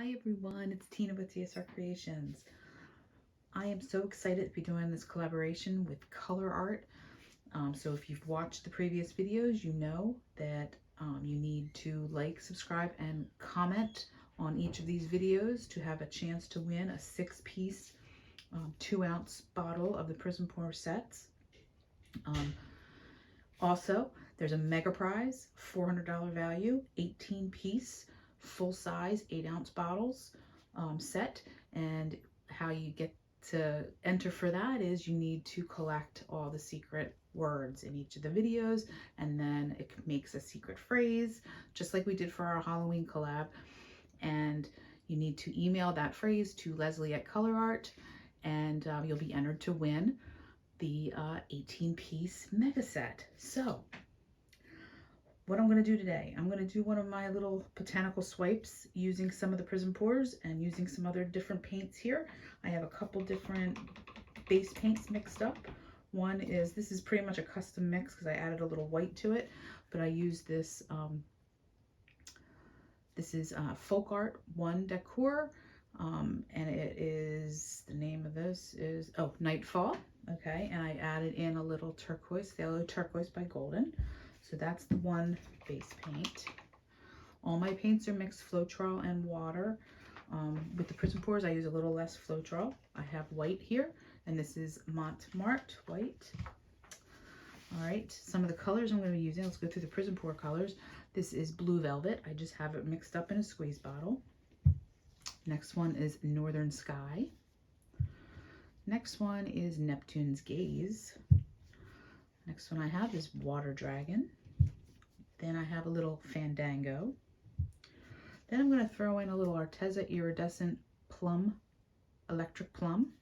Hi everyone, it's Tina with TSR Creations. I am so excited to be doing this collaboration with Colourarte. So if you've watched the previous videos, you know that you need to like, subscribe, and comment on each of these videos to have a chance to win a 6-piece 2-ounce bottle of the Prizm Pour Sets. Also, there's a mega prize, $400 value, 18-piece, full-size 8-ounce bottles set. And how you get to enter for that is you need to collect all the secret words in each of the videos, and then it makes a secret phrase, just like we did for our Halloween collab. And you need to email that phrase to Leslie at Colourarte, and you'll be entered to win the 18-piece mega set. So what I'm going to do today, I'm going to do one of my little botanical swipes using some of the Prizm pours and using some other different paints here. I have a couple different base paints mixed up. One is, this is pretty much a custom mix because I added a little white to it, but I use this, this is Folk Art One Decor, and it is, the name of this is, oh, Nightfall, okay, and I added in a little turquoise, phthalo turquoise by Golden. So that's the one base paint. All my paints are mixed FLOETROL and water. With the Prizm pours, I use a little less FLOETROL. I have white here, and this is Monte Mart white. All right, some of the colors I'm going to be using, let's go through the Prizm pour colors. This is Blue Velvet. I just have it mixed up in a squeeze bottle. Next one is Northern Sky. Next one is Neptune's Gaze. Next one I have is Water Dragon. Then I have a little Fandango. Then I'm going to throw in a little Arteza Iridescent Plum, Electric Plum.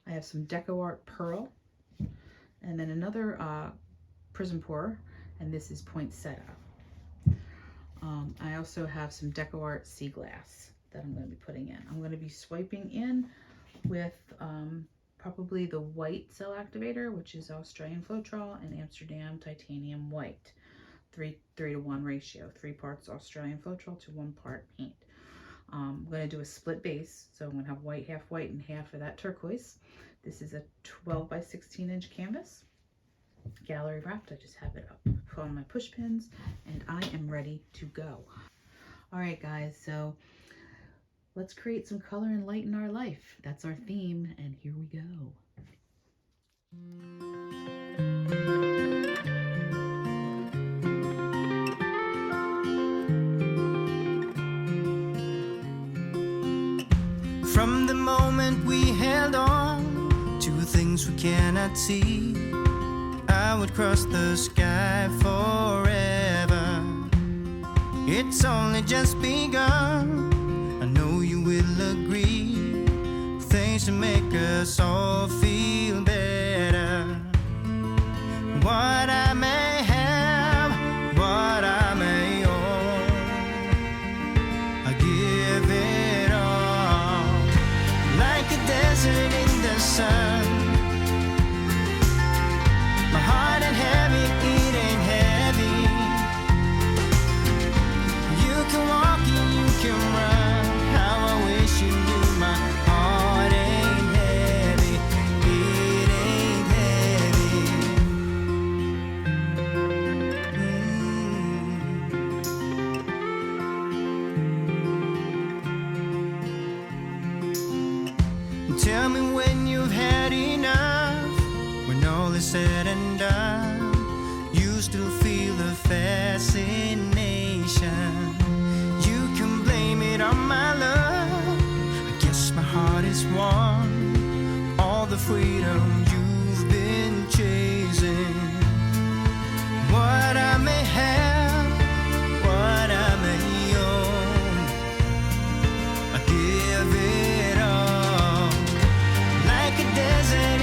I have some Deco Art Pearl. And then another Prizm pour, and this is Pointsetia. I also have some Deco Art Sea Glass that I'm going to be putting in. I'm going to be swiping in with probably the white cell activator, which is Australian FLOETROL and Amsterdam titanium white. 3:1 ratio, 3 parts Australian FLOETROL to 1 part paint. I'm going to do a split base, so I'm going to have white, and half of that turquoise. This is a 12 by 16 inch canvas, gallery wrapped. I just have it up, put on my push pins, and I am ready to go. All right, guys, so let's create some color and light in our life. That's our theme, and here we go. From the moment we held on to things we cannot see, I would cross the sky forever. It's only just begun. I know you will agree, things to make us all feel better. What I may have, what I may own, I give it all. Like a desert in the sun, my heart ain't heavy, it ain't heavy. You can walk and you can run, how I wish you knew my heart ain't heavy, it ain't heavy. Tell me when you've had enough, when all is said and done, you still feel the fascination. You can blame it on my love, I guess my heart is won. All the freedom you've been chasing. What I may have, what I may own, I give it all. Like a desert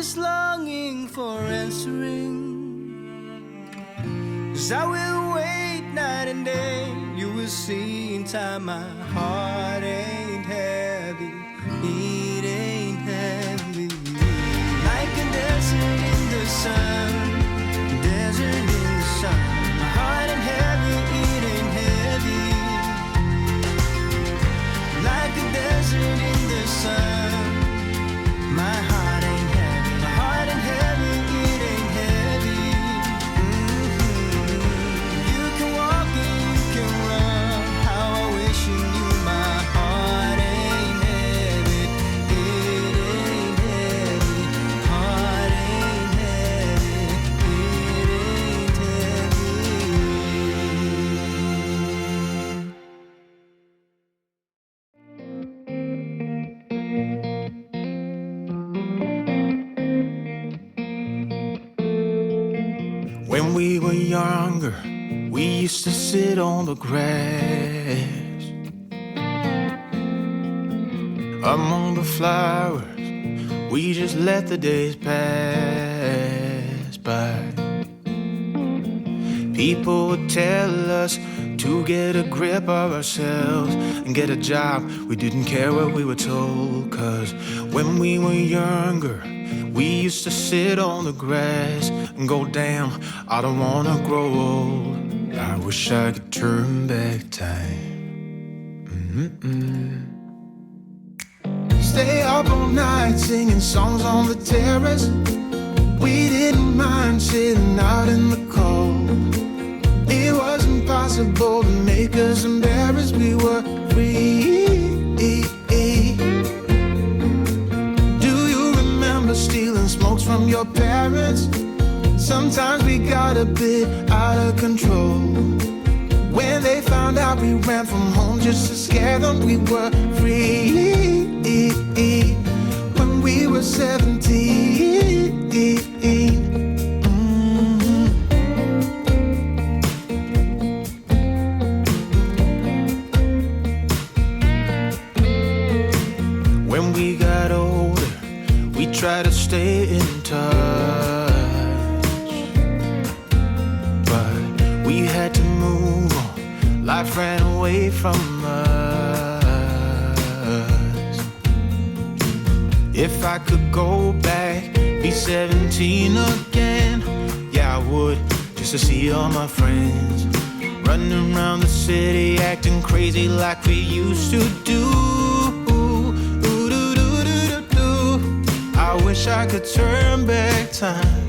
this longing for answering. 'Cause I will wait night and day. You will see in time my heart ain't heavy. It ain't heavy. Like a desert in the sun. Desert in the sun. My heart ain't heavy. It ain't heavy. Like a desert in the sun. My heart ain't heavy. My heart ain't heavy. It ain't heavy. You can walk and you can run. How I wish you knew my heart ain't heavy. It ain't heavy. Heart ain't heavy. It ain't heavy. When we were younger, we used to sit on the grass among the flowers. We just let the days pass by. People would tell us to get a grip of ourselves and get a job. We didn't care what we were told, 'cause when we were younger, we used to sit on the grass and go, damn, I don't wanna grow old. I wish I could turn back time. Stay up all night singing songs on the terrace. We didn't mind sitting out in the cold. It wasn't possible to make us embarrassed. We were free. Do you remember stealing smokes from your parents? Sometimes we got a bit out of control. When they found out we ran from home just to scare them, we were free. When we were 17. When we got older, we tried to stay in touch, but we had to move on. Life ran away from us. If I could go back, be 17 again, yeah, I would, just to see all my friends running around the city, acting crazy like we used to do. I wish I could turn back time.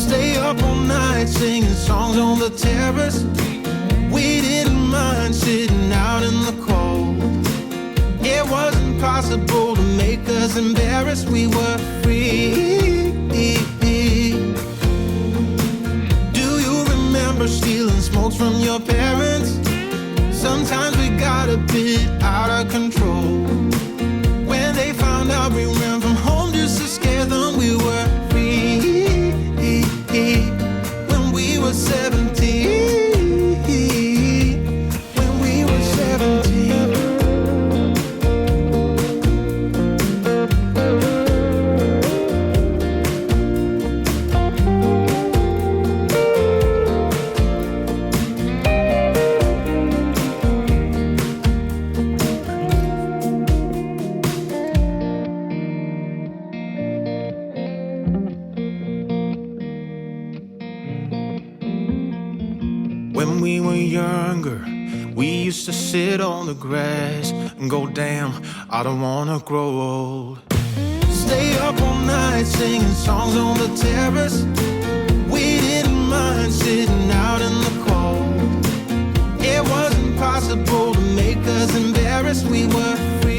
Stay up all night singing songs on the terrace. We didn't mind sitting out in the cold. It wasn't possible to make us embarrassed. We were free. Do you remember stealing smokes from your parents? Sometimes we got a bit out of control. When they found out we ran from home just to scare them, we were free. When we were 17. When we were 17. When we were younger, we used to sit on the grass and go, damn, I don't wanna grow old. Stay up all night singing songs on the terrace. We didn't mind sitting out in the cold. It wasn't possible to make us embarrassed. We were free.